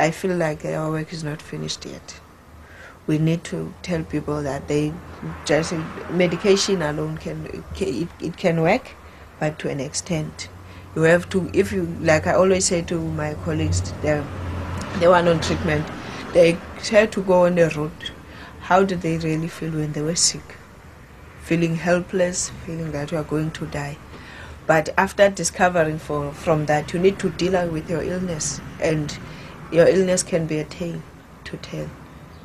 I feel like our work is not finished yet. We need to tell people that they just medication alone can work, but to an extent. You have to, if you, like I always say to my colleagues, they were on treatment, they had to go on the road. How did they really feel when they were sick? Feeling helpless, feeling that you are going to die. But after discovering from that, you need to deal with your illness, and your illness can be a tale to tell,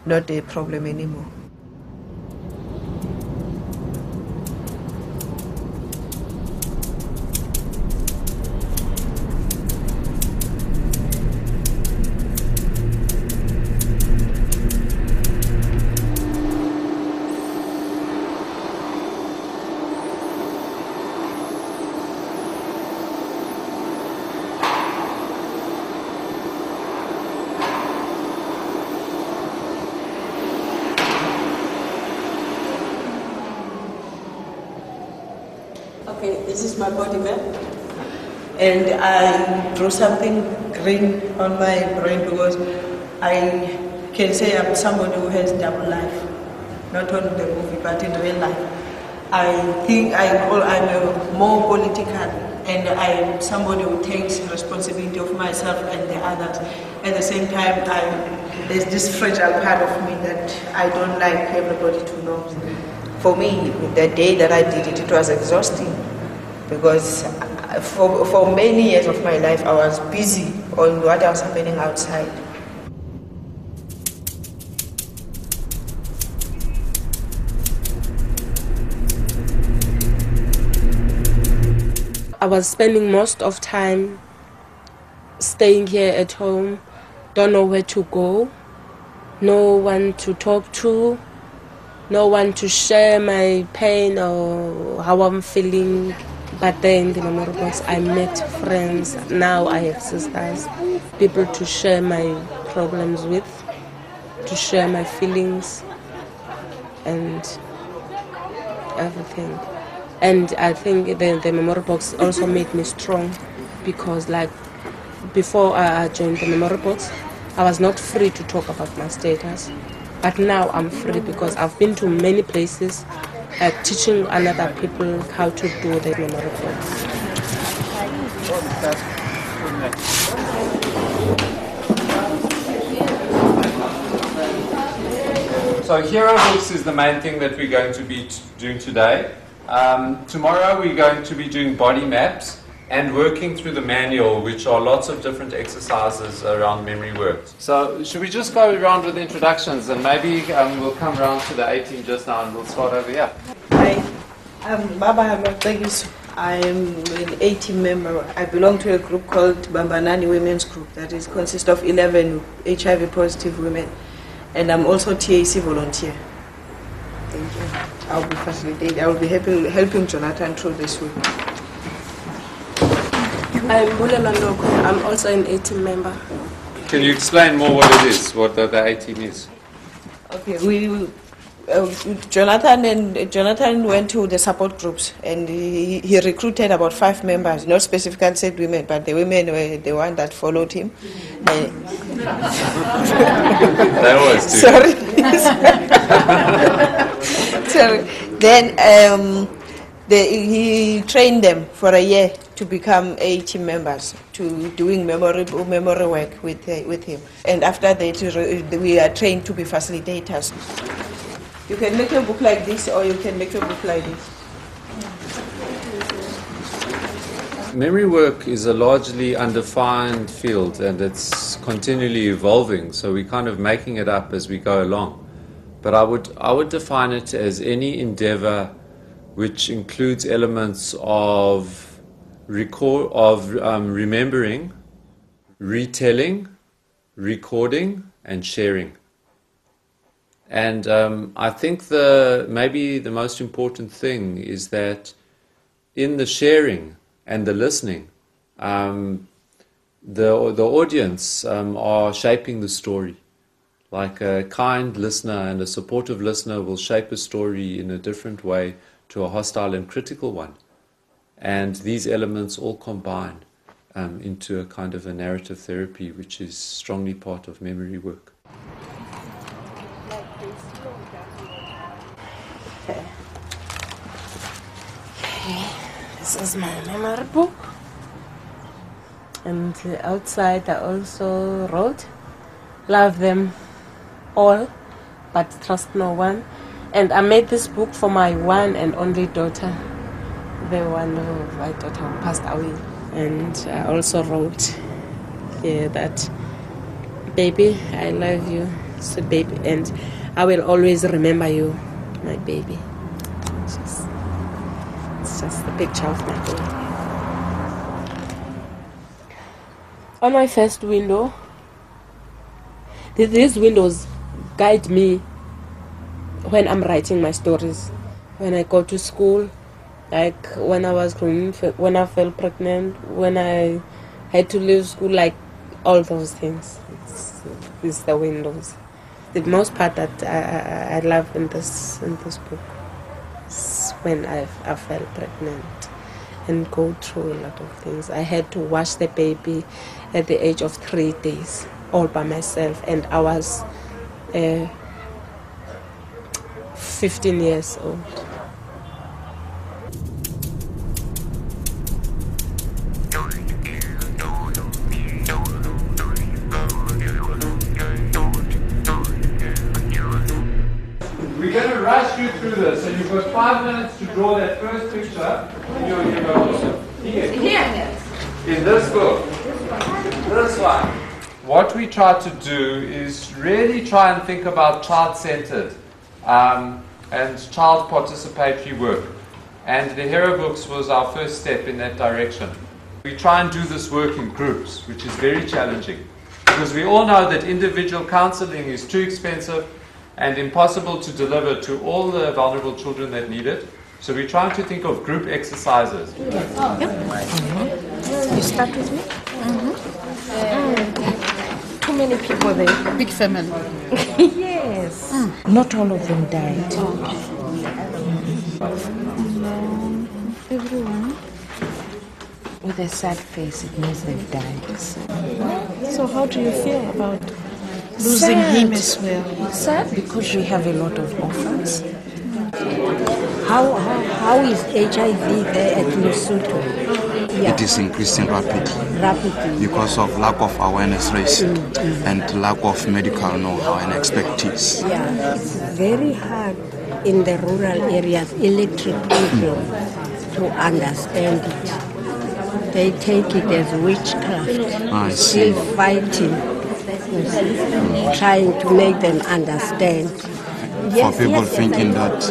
not a problem anymore. Okay, this is my body map, and I drew something green on my brain because I can say I'm somebody who has double life, not only the movie but in real life. I think I'm more political, and I'm somebody who takes responsibility of myself and the others. At the same time, there's this fragile part of me that I don't like everybody to know. For me, the day that I did it, it was exhausting because for many years of my life, I was busy on what was happening outside. I was spending most of time staying here at home, don't know where to go, no one to talk to, no one to share my pain or how I'm feeling. But then in the memory box, I met friends. Now I have sisters, people to share my problems with, to share my feelings and everything. And I think the memory box also made me strong because, like, before I joined the memory box, I was not free to talk about my status. But now I'm free because I've been to many places teaching other people how to do the memory box. So hero books is the main thing that we're going to be doing today. Tomorrow we're going to be doing body maps and working through the manual, which are lots of different exercises around memory work. So should we just go around with introductions, and maybe we'll come around to the 18 just now and we'll start over here. Hi, I'm Baba Hamad. I'm an 18 member. I belong to a group called Bambanani Women's Group that consists of 11 HIV positive women, and I'm also TAC volunteer. Thank you. I'll be facilitating. I will be helping Jonathan through this week. I'm Bulela Ndoko. I'm also an 18 member. Can you explain more what it is, what the 18 is? Okay, Jonathan went to the support groups, and he recruited about 5 members, not specifically said women, but the women were the one that followed him. They always do. Sorry. Sorry. Then he trained them for a year to become 18 members, to doing memory work with him. And after that, we are trained to be facilitators. You can make a book like this, or you can make a book like this. Memory work is a largely undefined field, and it's continually evolving, so we're kind of making it up as we go along. But I would define it as any endeavor which includes elements of remembering, retelling, recording, and sharing. And I think maybe the most important thing is that in the sharing and the listening, the audience are shaping the story. Like a kind listener and a supportive listener will shape a story in a different way to a hostile and critical one. And these elements all combine. into a kind of a narrative therapy, which is strongly part of memory work. Okay, this is my memory book. And outside I also wrote, love them all, but trust no one. And I made this book for my one and only daughter, the one of my daughter who passed away. And I also wrote here that, baby, I love you, so baby, and I will always remember you, my baby. It's just a picture of my baby. On my first window, these windows guide me when I'm writing my stories. When I go to school, like when I was growing, when I fell pregnant, when I had to leave school, like all those things. It's the windows. The most part that I love in this book is when I fell pregnant and go through a lot of things. I had to wash the baby at the age of 3 days, all by myself, and I was 15 years old. We're going to rush you through this, so you've got 5 minutes to draw that first picture in your hero. Here. In this book. This one. What we try to do is really try and think about child-centered and child participatory work. And the Hero Books was our first step in that direction. We try and do this work in groups, which is very challenging, because we all know that individual counseling is too expensive and impossible to deliver to all the vulnerable children that need it. So we're trying to think of group exercises. You start with me? Too many people there. Big family. Yes. Not all of them died. Everyone. With a sad face, it means they've died. So how do you feel about losing him as well? Sad because we have a lot of orphans. How is HIV there at Lesotho? Yeah. It is increasing rapidly because of lack of awareness raising and lack of medical know-how and expertise. Yeah, it's very hard in the rural areas, illiterate people, to understand it. They take it as witchcraft. I see. Still fighting, trying to make them understand. For people thinking that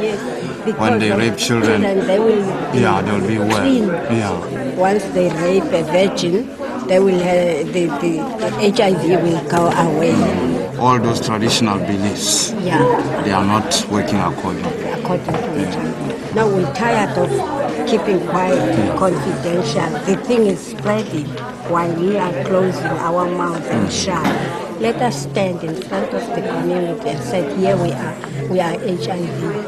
when they rape children, they will be well. Clean. Yeah. Once they rape a virgin, they will the HIV will go away. All those traditional beliefs, they are not working according to HIV. Now we're tired of keeping quiet, confidential. The thing is spreading while we are closing our mouths and shy. Let us stand in front of the community and say, here we are HIV.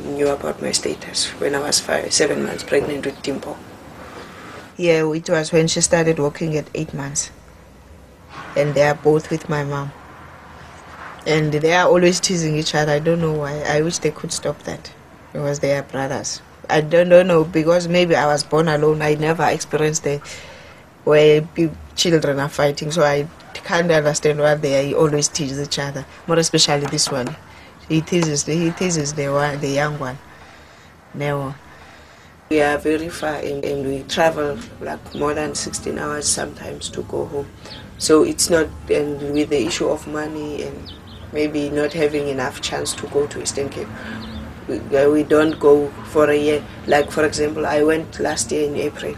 Knew about my status when I was 7 months pregnant with Dimpo. Yeah, it was when she started walking at 8 months. And they are both with my mom. And they are always teasing each other. I don't know why. I wish they could stop that. Because they are brothers. I don't know, because maybe I was born alone. I never experienced where children are fighting. So I can't understand why they always tease each other. More especially this one. He teases the young one. No. We are very far and we travel like more than 16 hours sometimes to go home. So it's not, and with the issue of money and maybe not having enough chance to go to Eastern Cape, we don't go for a year. Like for example, I went last year in April.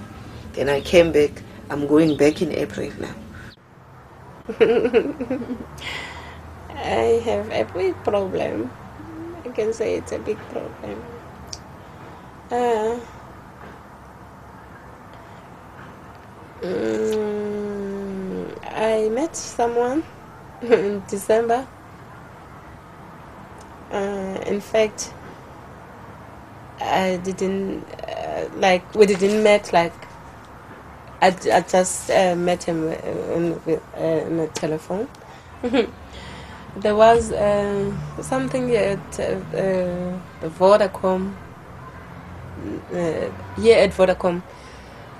Then I came back. I'm going back in April now. I have a big problem. I can say it's a big problem. I met someone in December. In fact, I didn't we didn't meet like I just met him in the telephone. There was something at Vodacom. At Vodacom,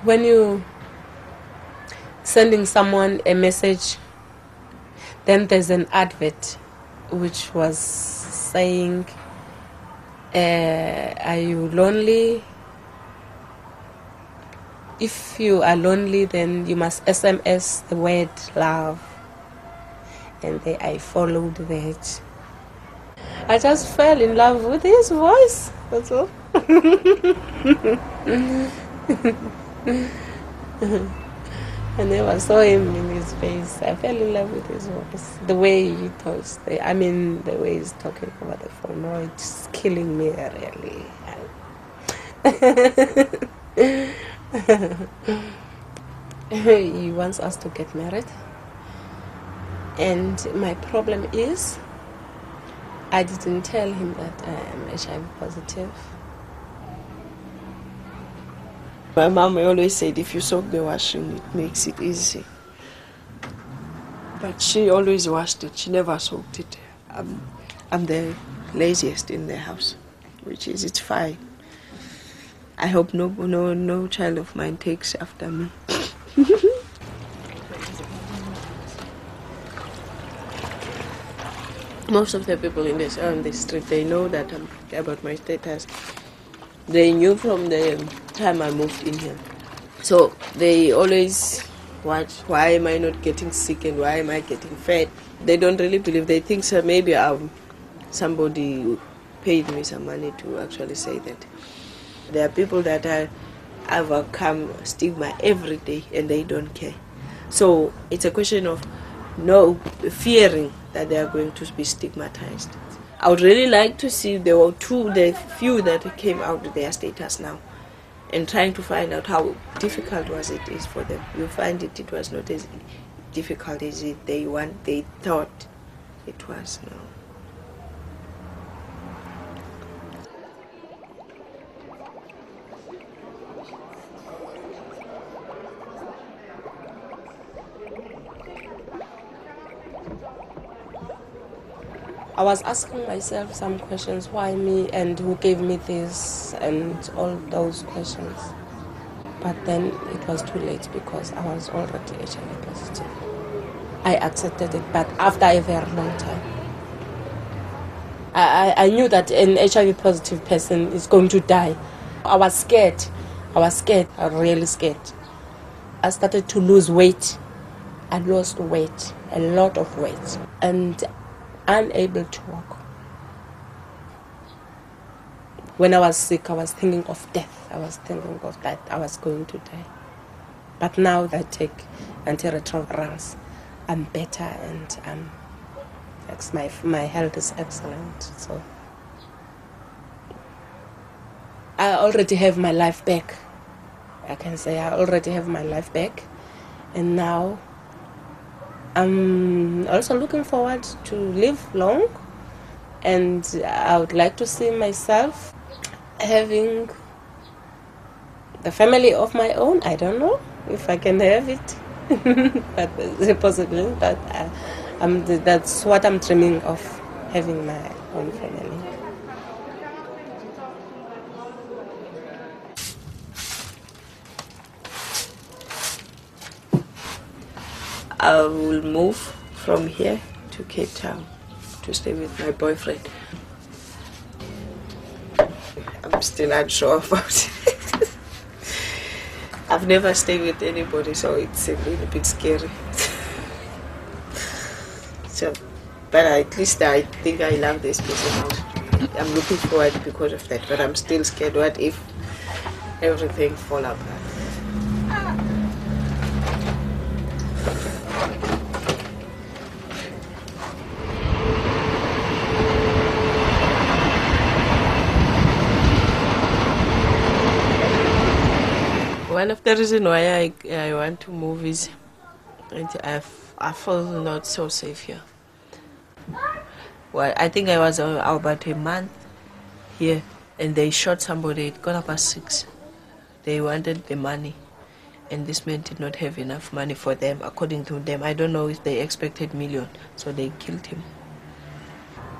when you sending someone a message, then there's an advert which was saying, are you lonely? If you are lonely, then you must SMS the word love. And I followed that. I just fell in love with his voice, that's all. I never saw him in his face. I fell in love with his voice. The way he talks, the way he's talking over the phone, no, it's killing me, really. He wants us to get married. And my problem is, I didn't tell him that I am HIV positive. My mom always said, if you soak the washing, it makes it easy. But she always washed it. She never soaked it. I'm the laziest in the house, which is, it's fine. I hope no child of mine takes after me. Most of the people on the street, they know that about my status. They knew from the time I moved in here. So they always watch, why am I not getting sick and why am I getting fat? They don't really believe. They think so maybe somebody paid me some money to actually say that. There are people that I overcome stigma every day and they don't care. So it's a question of fearing that they are going to be stigmatized. I would really like to see the few that came out of their status now and trying to find out how difficult it is for them. You find it was not as difficult as they thought it was. No. I was asking myself some questions, why me and who gave me this and all those questions. But then it was too late because I was already HIV positive. I accepted it, but after a very long time. I knew that an HIV positive person is going to die. I was scared. I was really scared. I started to lose weight. I lost weight, a lot of weight. And unable to walk. When I was sick, I was thinking of death. I was thinking of that I was going to die. But now I take antiretrovirals. I'm better and my health is excellent. So I already have my life back. I can say I already have my life back. And now I'm also looking forward to live long, and I would like to see myself having the family of my own. I don't know if I can have it, but it's possible. But that's what I'm dreaming of, having my own family. I will move from here to Cape Town to stay with my boyfriend. I'm still unsure about it. I've never stayed with anybody, so it's a little bit scary. But at least I think I love this person. I'm looking forward because of that, but I'm still scared. What if everything fall apart? One of the reasons why I want to move is I feel not so safe here. Well, I think I was about a month here and they shot somebody at 6:15. They wanted the money and this man did not have enough money for them, according to them. I don't know if they expected million, so they killed him.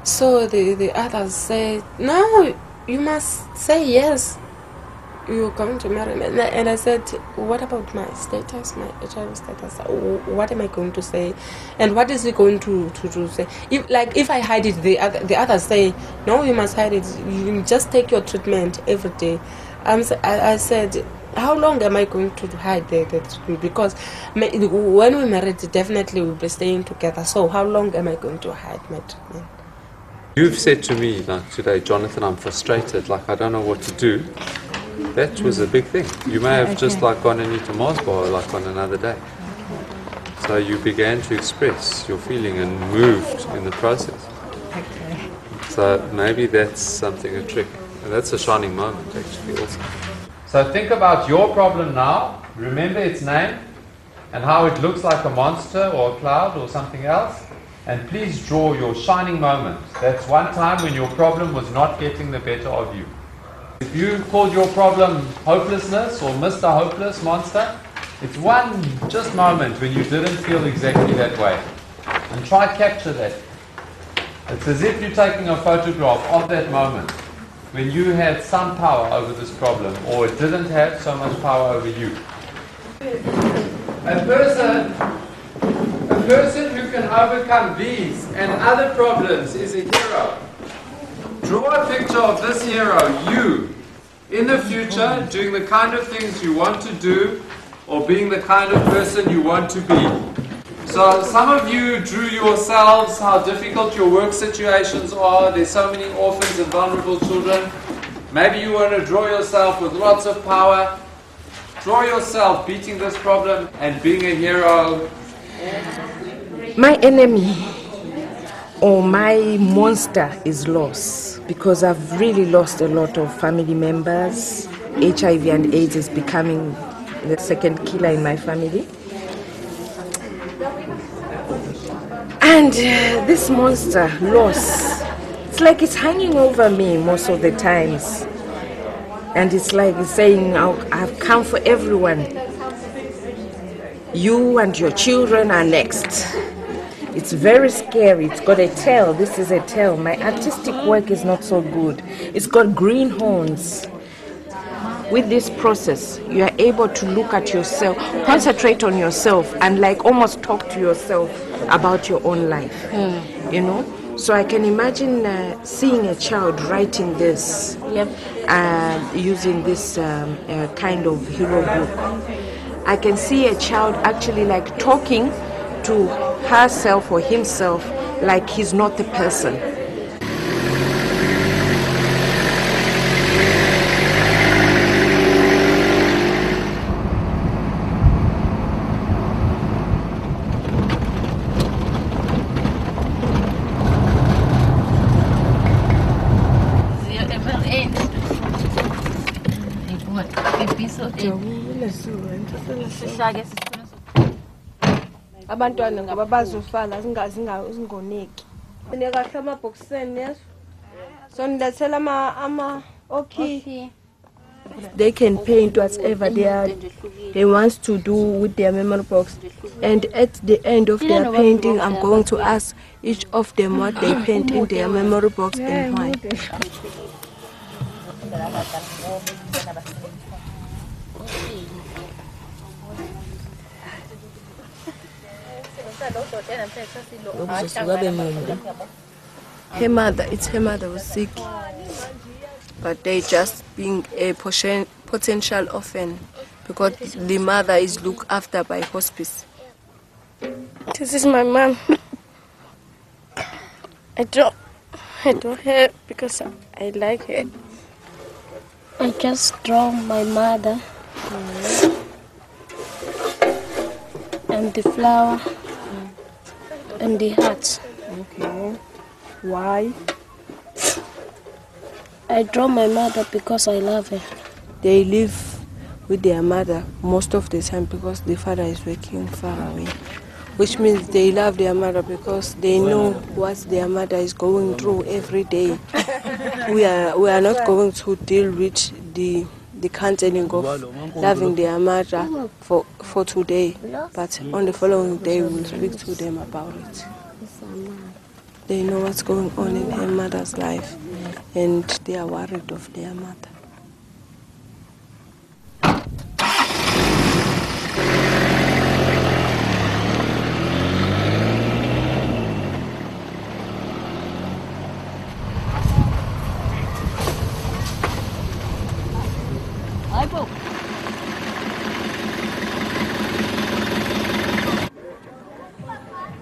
So the others said, no, you must say yes, you're going to marry me. And I said, what about my status, my HIV status? What am I going to say? And what is he going to say? If I hide it, the others say, no, you must hide it. You just take your treatment every day. I said, how long am I going to hide the treatment? Because when we married, definitely we'll be staying together. So how long am I going to hide my treatment? You've said to me, like today, Jonathan, I'm frustrated, like I don't know what to do. That was a big thing. You may have just like gone and eaten a Mars bar like on another day. So you began to express your feeling and moved in the process. So maybe that's something, a trick. And that's a shining moment actually also. So think about your problem now, remember its name and how it looks like a monster or a cloud or something else. And please draw your shining moment. That's one time when your problem was not getting the better of you. If you called your problem hopelessness or Mr. Hopeless Monster, it's one just moment when you didn't feel exactly that way. And try capture that. It's as if you're taking a photograph of that moment when you had some power over this problem or it didn't have so much power over you. A person who can overcome these and other problems is a hero. Draw a picture of this hero, you, in the future, doing the kind of things you want to do or being the kind of person you want to be. So some of you drew yourselves how difficult your work situations are. There's so many orphans and vulnerable children. Maybe you want to draw yourself with lots of power. Draw yourself beating this problem and being a hero. My enemy or my monster is loss, because I've really lost a lot of family members. HIV and AIDS is becoming the second killer in my family. And this monster, loss, it's like it's hanging over me most of the times. And it's like it's saying, I've come for everyone. You and your children are next. It's very scary. It's got a tail. This is a tail. My artistic work is not so good. It's got green horns. With this process, you are able to look at yourself, concentrate on yourself, and like almost talk to yourself about your own life. You know? So I can imagine seeing a child writing this, using this kind of hero book. I can see a child actually like talking to herself or himself like he's not the person. Abantwana ngaba bazofala zingoneki. Nekahle amabhokiseni yeso. So ndilethela ama okay. They can paint whatever they want to do with their memory box, and at the end of their painting I'm going to ask each of them what they paint in their memory box and why. Her mother was sick, but they just being a potential orphan because the mother is looked after by hospice. This is my mom. I draw her because I like her. I just draw my mother and the flower and the heart. Okay. Why? I draw my mother because I love her. They live with their mother most of the time because the father is working far away. Which means they love their mother because they know what their mother is going through every day. We are not going to deal with the the counseling of loving their mother for today, but on the following day we'll speak to them about it. They know what's going on in her mother's life, and they are worried of their mother.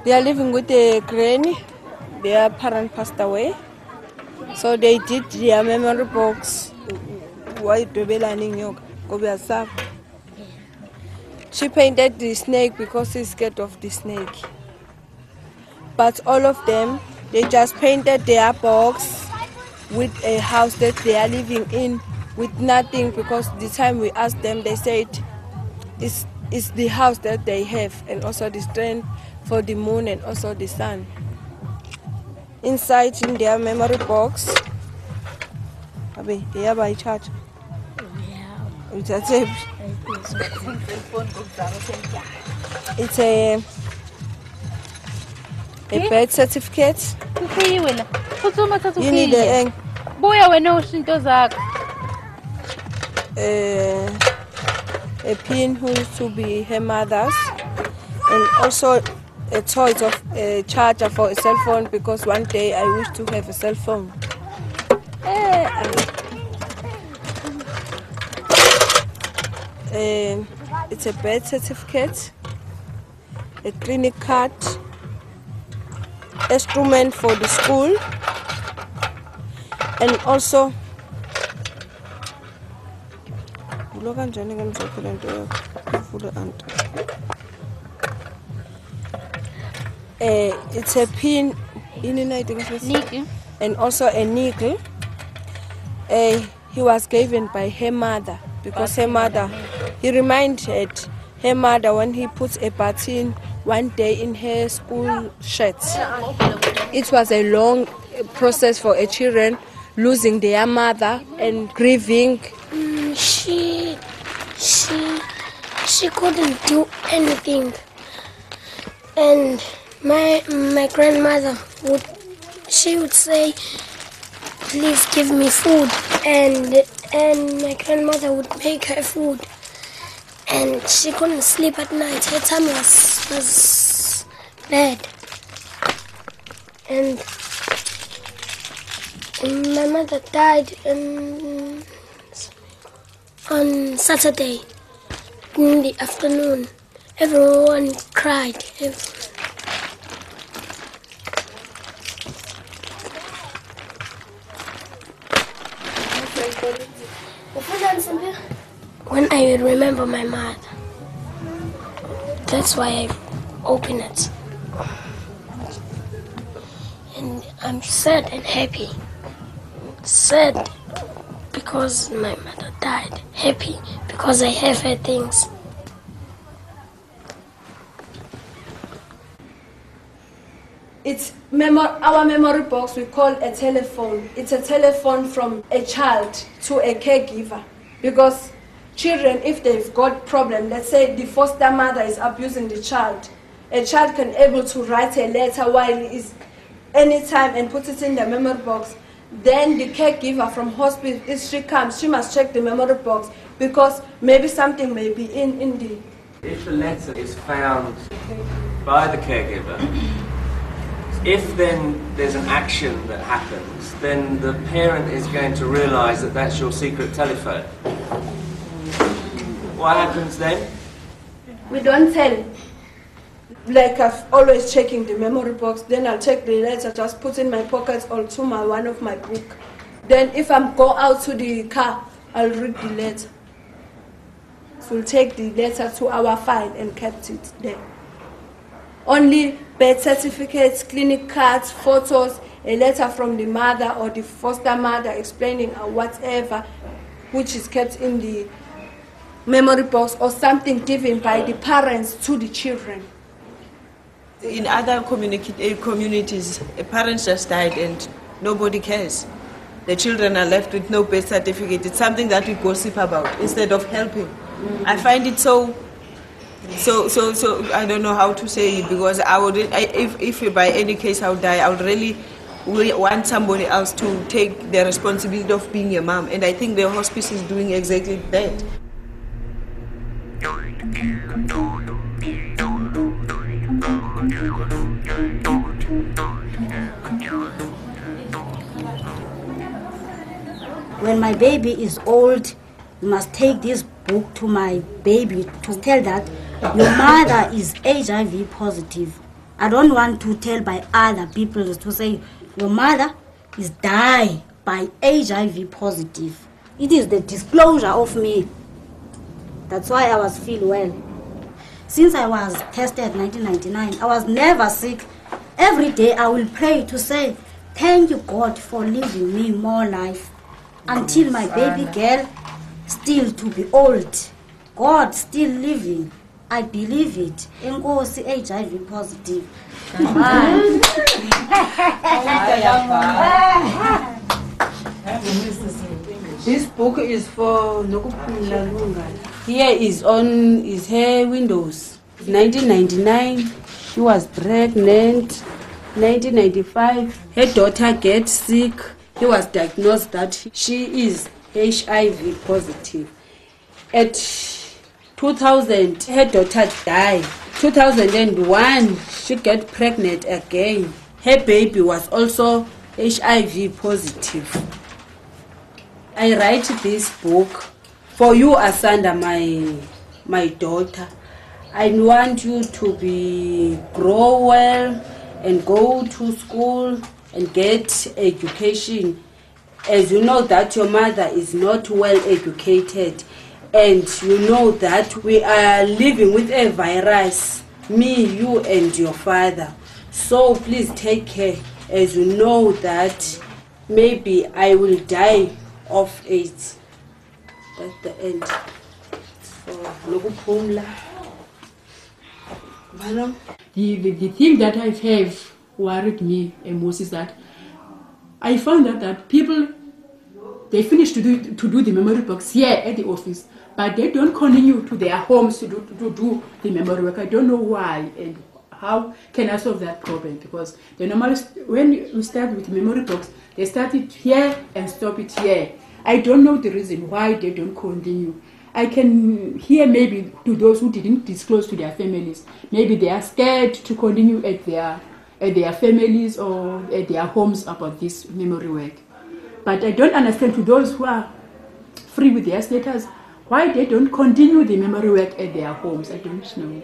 They are living with a granny. Their parent passed away, so they did their memory box. She painted the snake because she's scared of the snake. But all of them, they just painted their box with a house that they are living in with nothing, because the time we asked them, they said it's the house that they have, and also the strength for the moon and also the sun. Inside in their memory box, they have a charge. It's a birth certificate. You need a pin who is to be her mother's, and also a choice of a charger for a cell phone, because one day I wish to have a cell phone. It's a birth certificate, a clinic card, instrument for the school, and also it's a pin and also a nickel. He was given by her mother, because her mother, he reminded her mother when he puts a button one day in her school shirt. It was a long process for a children losing their mother and grieving. She couldn't do anything, and my grandmother would say, please give me food, and my grandmother would make her food, and she couldn't sleep at night. Her tummy was bad, and my mother died on Saturday in the afternoon. Everyone cried. When I remember my mother, that's why I open it. And I'm sad and happy. Sad because my mother died. Happy because I have her things. It's our memory box we call a telephone. It's a telephone from a child to a caregiver, because children, if they've got problem, let's say the foster mother is abusing the child, a child can able to write a letter while he is anytime and put it in the memory box. Then the caregiver from hospital, if she comes, she must check the memory box, because maybe something may be in the... If the letter is found by the caregiver, if then there's an action that happens, then the parent is going to realise that that's your secret telephone. What happens then? We don't tell. Like I've always checking the memory box, then I'll take the letter, just put in my pocket or to one of my book. Then if I'm go out to the car, I'll read the letter. So we'll take the letter to our file and kept it there. Only birth certificates, clinic cards, photos, a letter from the mother or the foster mother explaining whatever, which is kept in the memory box, or something given by the parents to the children. In other communities, a parent just died and nobody cares. the children are left with no birth certificate. It's something that we gossip about instead of helping. I find it so I don't know how to say it, because if by any case I would die, I would really want somebody else to take the responsibility of being a mom, and I think the hospice is doing exactly that. When my baby is old, you must take this book to my baby to tell that your mother is HIV positive. I don't want to tell by other people to say your mother is die by HIV positive. It is the disclosure of me. That's why I was feel well. Since I was tested in 1999, I was never sick. Every day I will pray to say, thank you God for giving me more life. Until my baby girl still to be old. God still living. I believe it. Enkosi HIV positive. Bye. This book is for Nokuphumla Lunga. Here is her windows. 1999, she was pregnant. 1995, her daughter gets sick. He was diagnosed that she is HIV positive. At 2000, her daughter died. 2001, she got pregnant again. Her baby was also HIV positive. I write this book for you, Asanda, my daughter. I want you to grow well and go to school and get education. As you know that your mother is not well educated, and you know that we are living with a virus, me, you and your father. So please take care, as you know that maybe I will die of AIDS. That's the end. So, Nokuphumla. The thing that I have worried me most is that I found out that people, they finish to do the memory box here at the office, but they don't continue to their homes to do the memory work. I don't know why and how can I solve that problem, because they normally, when we start with memory box, they start it here and stop it here. I don't know the reason why they don't continue. I can hear maybe to those who didn't disclose to their families, maybe they are scared to continue at their families or at their homes about this memory work. But I don't understand to those who are free with their status, why they don't continue the memory work at their homes. I don't know.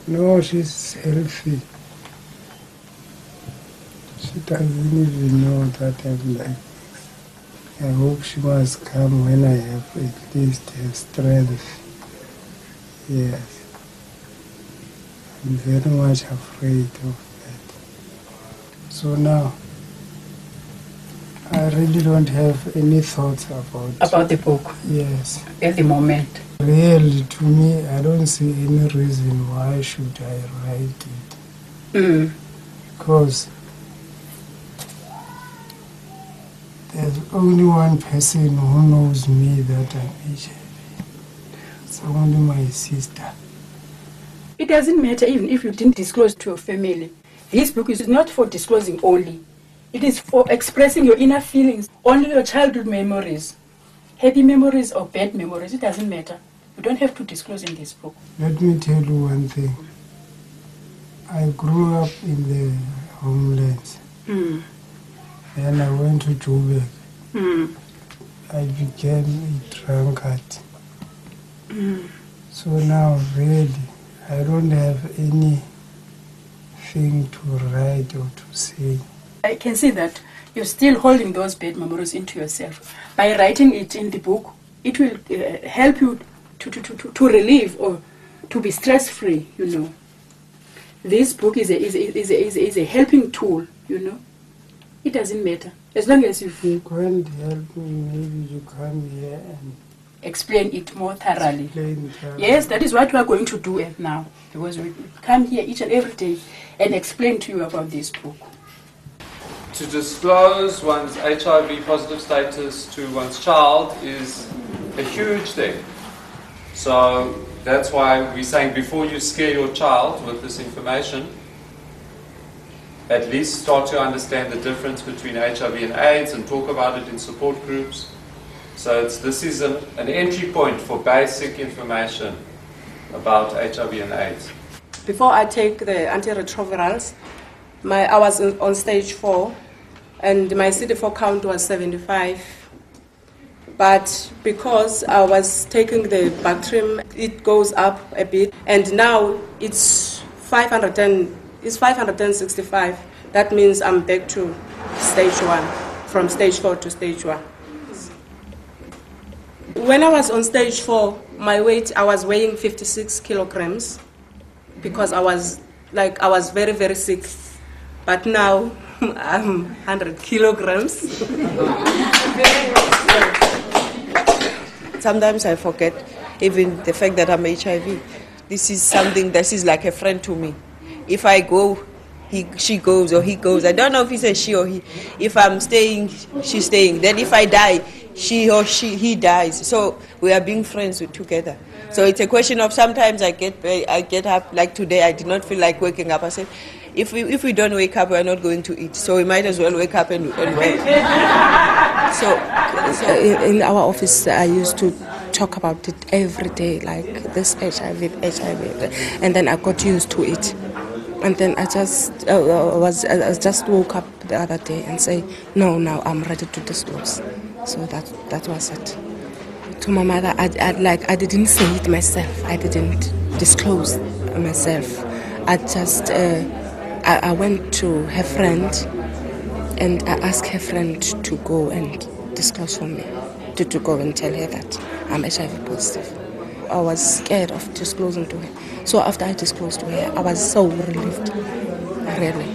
No, she's healthy. She doesn't even know that I'm like this. I hope she must come when I have at least her strength. Yes. I'm very much afraid of that. So now, I really don't have any thoughts about the book. Yes. At the moment. Really, to me, I don't see any reason why should I write it. Because there's only one person who knows me that I'm HIV. It's only my sister. It doesn't matter even if you didn't disclose to your family. This book is not for disclosing only. It is for expressing your inner feelings, only your childhood memories. Happy memories or bad memories, it doesn't matter. You don't have to disclose in this book. Let me tell you one thing. I grew up in the homelands. Then I went to Joburg. I became a drunkard. So now really, I don't have anything to write or to say. I can see that you're still holding those bad memories into yourself. By writing it in the book, it will help you to relieve or to be stress-free, you know. this book is a helping tool, you know. It doesn't matter. As long as you can't help me, maybe you come here and explain it more thoroughly. Explain thoroughly. Yes, that is what we are going to do now. Because we come here each and every day and explain to you about this book. To disclose one's HIV positive status to one's child is a huge thing. So that's why we're saying before you scare your child with this information, at least start to understand the difference between HIV and AIDS and talk about it in support groups. So this is an entry point for basic information about HIV and AIDS. Before I take the antiretrovirals, I was on stage 4 and my CD4 count was 75. But because I was taking the Bactrim, it goes up a bit, and now it's 565. That means I'm back to stage 1, from stage 4 to stage 1. When I was on stage 4, my weight, I was weighing 56 kilograms because I was very, very sick. But now I'm 100 kilograms. Sometimes I forget even the fact that I'm HIV. This is something that is like a friend to me. If I go, she goes, or he goes. I don't know if it's a she or he. If I'm staying, she's staying. Then if I die, she or he dies. So we are being friends together. So it's a question of sometimes I get up, like today I did not feel like waking up. I said, if we don't wake up, we're not going to eat. So we might as well wake up and work. So in our office, I used to talk about it every day, like this HIV, and then I got used to it. And then I just woke up the other day and say, no, now I'm ready to disclose. So that was it. To my mother, I didn't say it myself. I didn't disclose myself. I just I went to her friend and I asked her friend to go and disclose for me, to go and tell her that I'm HIV positive. I was scared of disclosing to her. So after I disclosed to her, I was so relieved, really,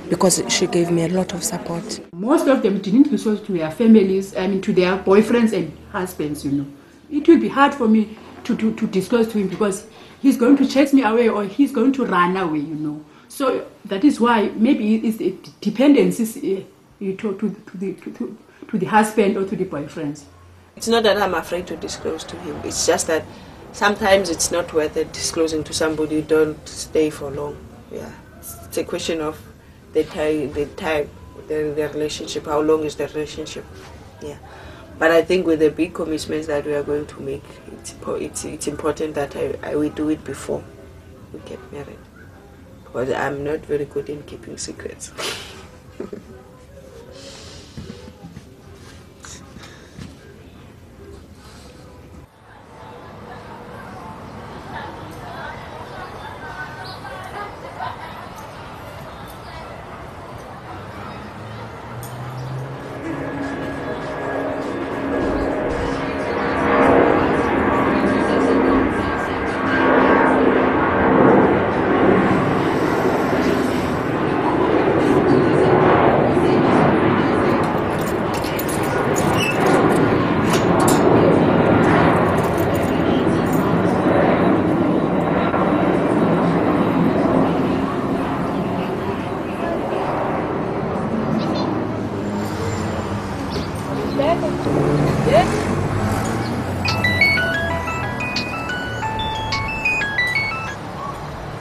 because she gave me a lot of support. Most of them didn't disclose to their families, to their boyfriends and husbands, you know. It will be hard for me to disclose to him because he's going to chase me away or he's going to run away, you know. So that is why maybe it's the dependencies to the husband or to the boyfriends. It's not that I'm afraid to disclose to him. It's just that sometimes it's not worth it disclosing to somebody who don't stay for long. Yeah, it's a question of the relationship. How long is the relationship? Yeah, but I think with the big commitments that we are going to make, it's important that we do it before we get married. Because I'm not very good in keeping secrets.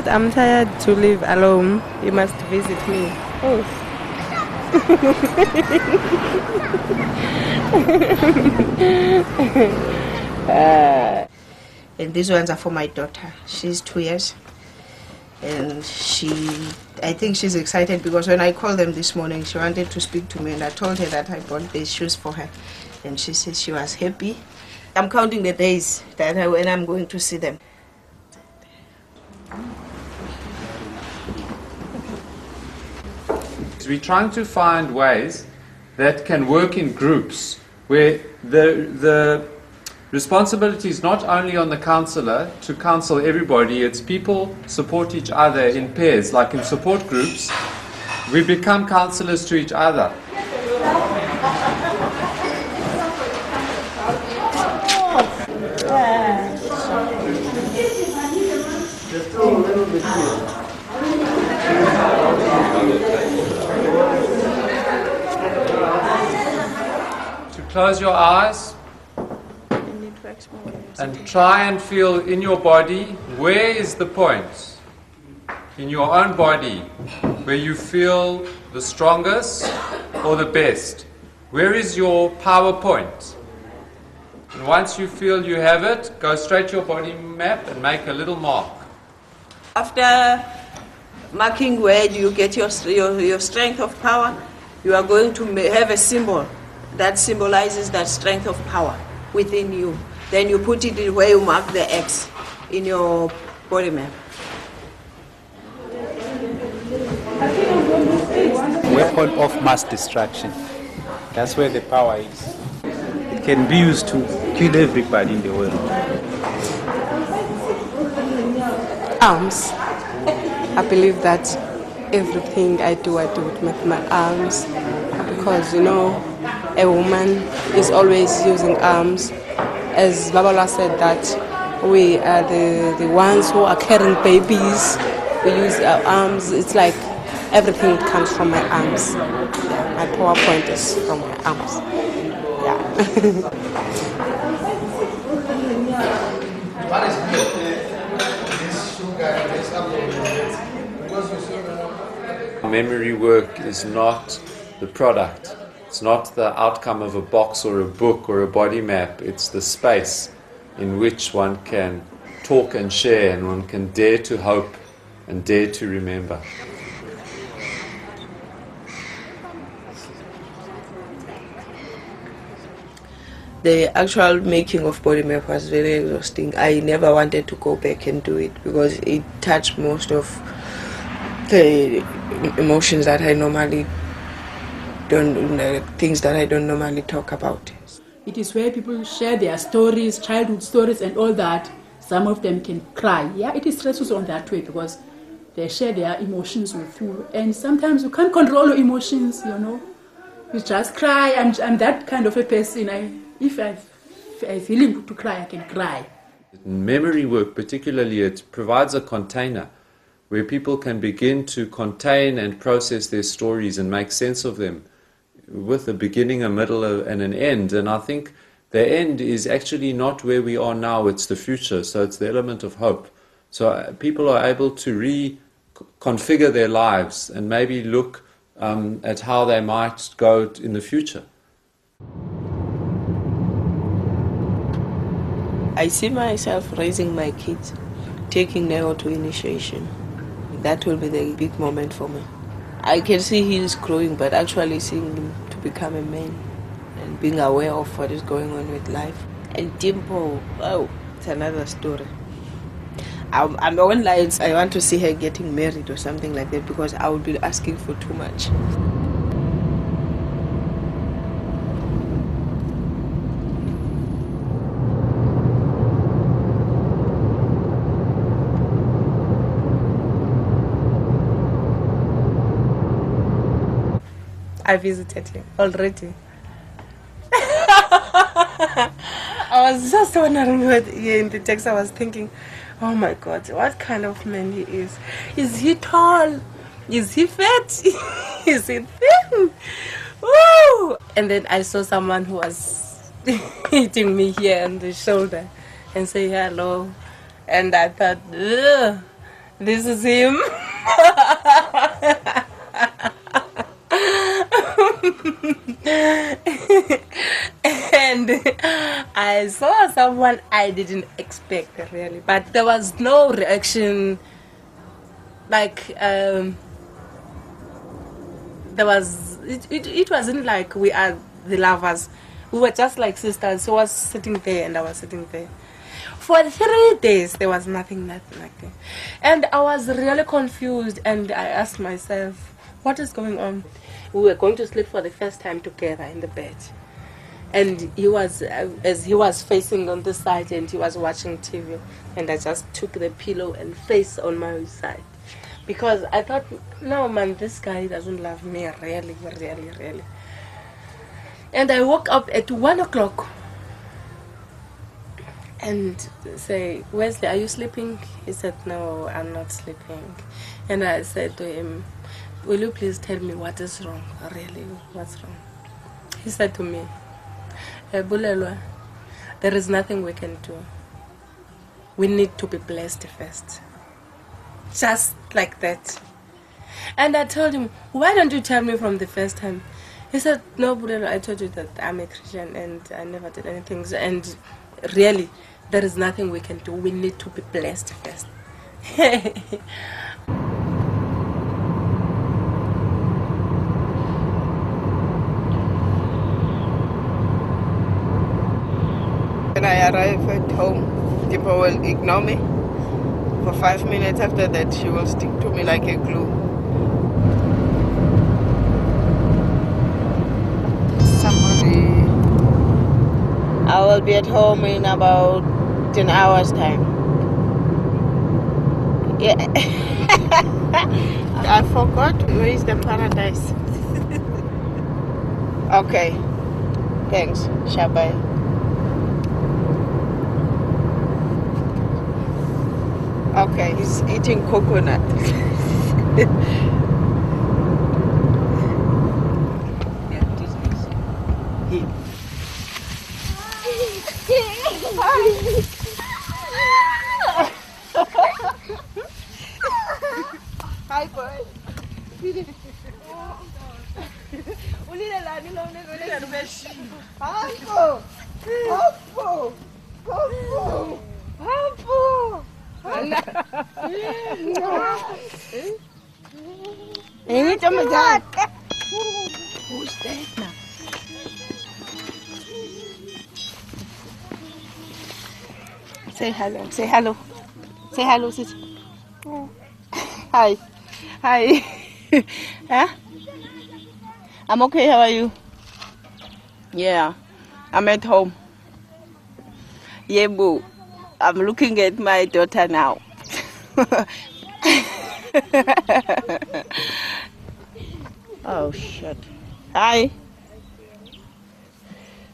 I'm tired to live alone. You must visit me. Oh. And these ones are for my daughter. She's 2 years. And I think she's excited because when I called them this morning, she wanted to speak to me and I told her that I bought these shoes for her. And she said she was happy. I'm counting the days when I'm going to see them. We're trying to find ways that can work in groups where the Responsibility is not only on the counselor to counsel everybody, it's people support each other in pairs. Like in support groups, we become counselors to each other. To close your eyes and try and feel in your body, where is the point in your own body where you feel the strongest or the best? Where is your power point? And once you feel you have it, go straight to your body map and make a little mark. After marking where you get your strength of power, you are going to have a symbol that symbolizes that strength of power within you. Then you put it in where you mark the X in your body map. Weapon of mass destruction. That's where the power is. It can be used to kill everybody in the world. Arms. I believe that everything I do with my arms, because a woman is always using arms. As Babala said, that we are the ones who are carrying babies. We use our arms. It's like everything comes from my arms. Yeah, my PowerPoint is from my arms. Yeah. Memory work is not the product. It's not the outcome of a box or a book or a body map. It's the space in which one can talk and share, and one can dare to hope and dare to remember. The actual making of body map was very exhausting. I never wanted to go back and do it because it touched most of the emotions that I normally don't, things that I don't normally talk about. It is where people share their stories, childhood stories and all that. Some of them can cry. Yeah, it is stressful on that way because they share their emotions with you. And sometimes you can't control your emotions, You just cry. I'm that kind of a person. If I feel to cry, I can cry. In memory work particularly, it provides a container where people can begin to contain and process their stories and make sense of them with a beginning, a middle, and an end. And I think the end is actually not where we are now, it's the future. So it's the element of hope. So people are able to reconfigure their lives and maybe look at how they might go in the future. I see myself raising my kids, taking Neo to initiation. That will be the big moment for me. I can see he is growing, but actually seeing him to become a man and being aware of what is going on with life. And Dimpo, it's another story. I won't lie, I want to see her getting married or something like that because I would be asking for too much. I visited him already. I was just wondering in the text I was thinking, oh my God, what kind of man he is. Is he tall? Is he fat? Is he thin? Woo! And then I saw someone who was hitting me here on the shoulder and say hello. And I thought, ugh, this is him. And I saw someone I didn't expect really, but there was no reaction. Like it wasn't like we are the lovers. We were just like sisters. He was sitting there and I was sitting there. For 3 days there was nothing like that. And I was really confused and I asked myself, what is going on? We were going to sleep for the first time together in the bed. And he was, as he was facing on the side and he was watching TV, and I just took the pillow and face on my side. Because I thought, no man, this guy doesn't love me really, really, really. And I woke up at 1 o'clock and say, Wesley, are you sleeping? He said, no, I'm not sleeping. And I said to him, will you please tell me what is wrong? Really, what's wrong? He said to me, Bulelwa, there is nothing we can do. We need to be blessed first. Just like that. And I told him, why don't you tell me from the first time? He said, no, Bulelwa, I told you that I'm a Christian and I never did anything. And really, there is nothing we can do. We need to be blessed first. When I arrive at home, people will ignore me. For 5 minutes after that, she will stick to me like a glue. I will be at home in about 10 hours time. Yeah. I forgot, where is the paradise? Okay, thanks, Shabai. Okay, he's eating coconut. Hi, boy. Who's that now? Say hello. Say hello. Say hello, sis. Hi. Hi. Huh? I'm okay. How are you? Yeah. I'm at home. Yeah, boo. I'm looking at my daughter now. Oh, shit. Hi.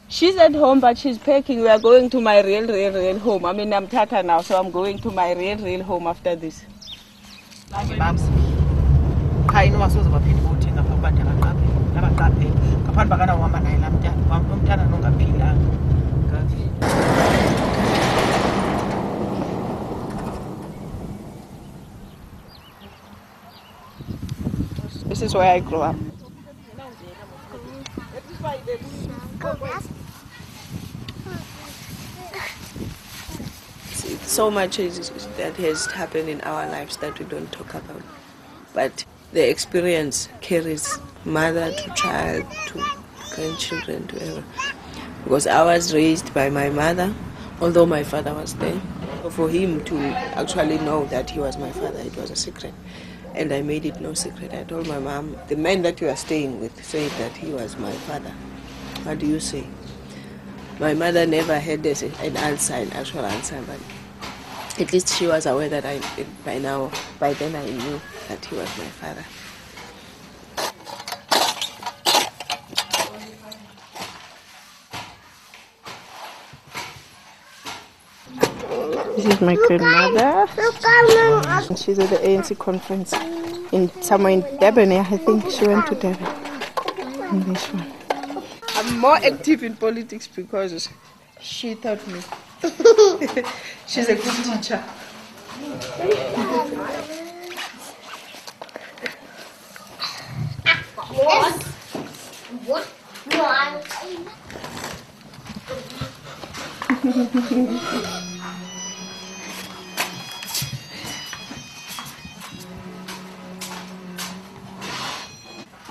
She's at home, but she's packing. We are going to my real home. I mean, I'm Tata now, so I'm going to my real home after this. This is where I grew up. So much that has happened in our lives that we don't talk about. But the experience carries mother to child to grandchildren to ever. Because I was raised by my mother, although my father was there. For him to actually know that he was my father, it was a secret. And I made it no secret. I told my mom, the man that you are staying with said that he was my father. What do you say? My mother never had an answer, an actual answer, but at least she was aware that by then I knew that he was my father. This is my grandmother. She's at the ANC conference somewhere in Durban. I think she went to Durban. And this one. I'm more active in politics because she taught me. She's a good teacher.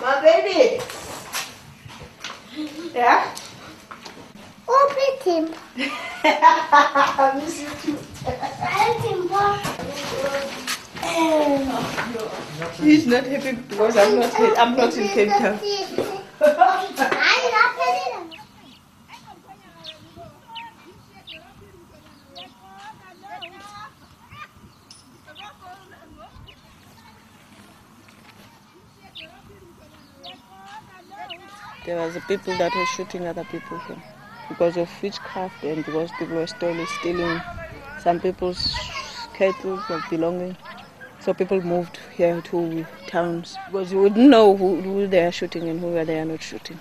My baby. Yeah? Oh, beat him. I miss you too. He's not happy because I'm not in Cape Town. There was people that were shooting other people here because of witchcraft and because people were stealing some people's cattle or belonging. So people moved here to towns because you wouldn't know who they are shooting and who they are not shooting.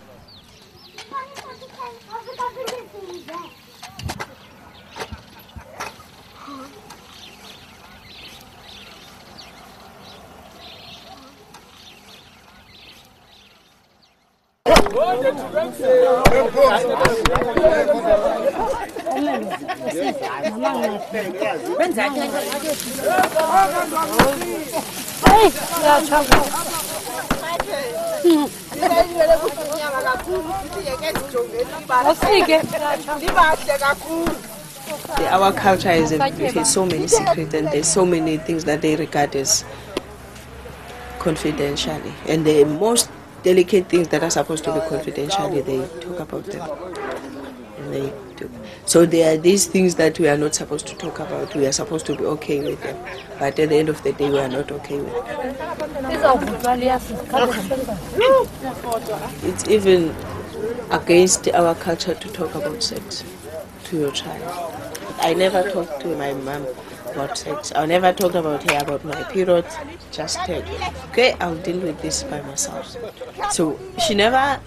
Our culture is it has so many secrets and there's so many things that they regard as confidentially, and the most delicate things that are supposed to be confidentially, they talk about them. And they do. So there are these things that we are not supposed to talk about. We are supposed to be okay with them, but at the end of the day, we are not okay with them. It's even against our culture to talk about sex to your child. I never talked to my mom about sex. I never talked about her about my period. Just tell, okay, I'll deal with this by myself. So she never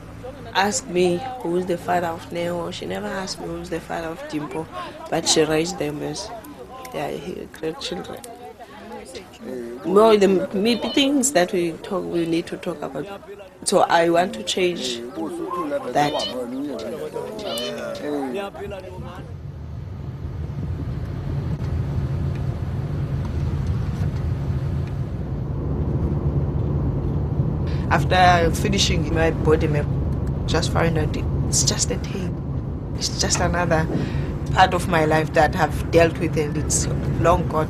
asked me who's the father of Neo. She never asked me who's the father of Dimpo, but she raised them as their great children. Well, the things that we need to talk about. So I want to change that. After finishing my body map, just found out it's just a thing. It's just another part of my life that I've dealt with and it's long gone.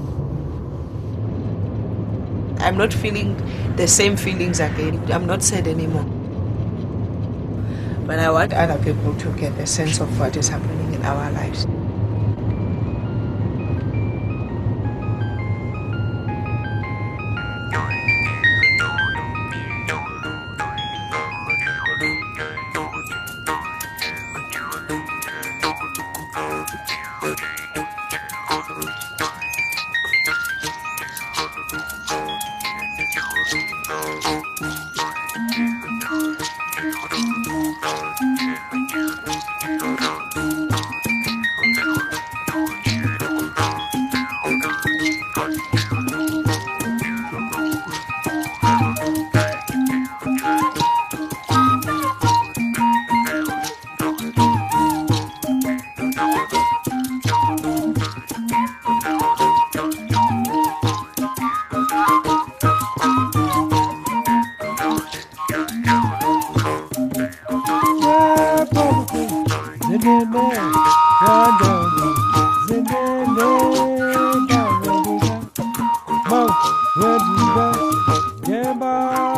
I'm not feeling the same feelings again. I'm not sad anymore. But I want other people to get a sense of what is happening in our lives. Yeah,